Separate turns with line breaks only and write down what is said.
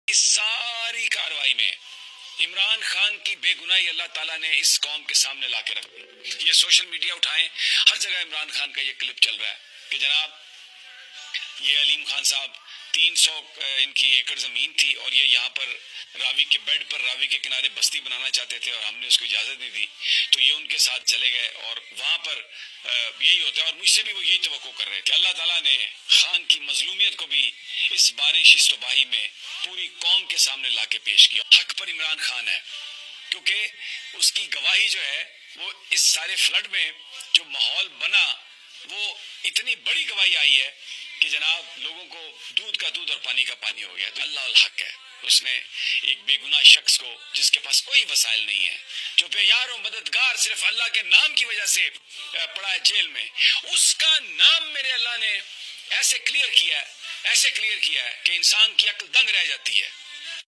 اس ساری کاروائی میں عمران خان کی بے گناہی اللہ تعالیٰ نے اس قوم کے سامنے لا کے رکھ دی. یہ سوشل میڈیا اٹھائیں، ہر جگہ عمران خان کا یہ کلپ چل رہا ہے کہ جناب یہ علیم خان صاحب 300 ان کی ایکڑ زمین تھی اور یہ یہاں پر راوی کے بیڈ پر، راوی کے کنارے بستی بنانا چاہتے تھے اور ہم نے اس کو اجازت دی تھی، تو یہ ان کے ساتھ چلے گئے اور وہاں پر یہی ہوتا ہے. اور مجھ سے بھی وہ یہی توقع کر رہے تھے. اللہ تعالیٰ نے خان کی مظلومیت کو بھی اس بارش اس تباہی میں پوری قوم کے سامنے لا کے پیش کیا. حق پر عمران خان ہے کیونکہ اس کی گواہی جو ہے وہ اس سارے فلڈ میں جو ماحول بنا وہ اتنی بڑی گواہی آئی ہے کہ جناب لوگوں کو دودھ کا دودھ اور پانی کا پانی ہو گیا. تو اللہ الحق ہے، اس نے ایک بے گناہ شخص کو جس کے پاس کوئی وسائل نہیں ہے، جو پیار و مددگار صرف اللہ کے نام کی وجہ سے پڑا ہے جیل میں، اس کا نام میرے اللہ نے ایسے کلیئر کیا ہے کہ انسان کی عقل دنگ رہ جاتی ہے.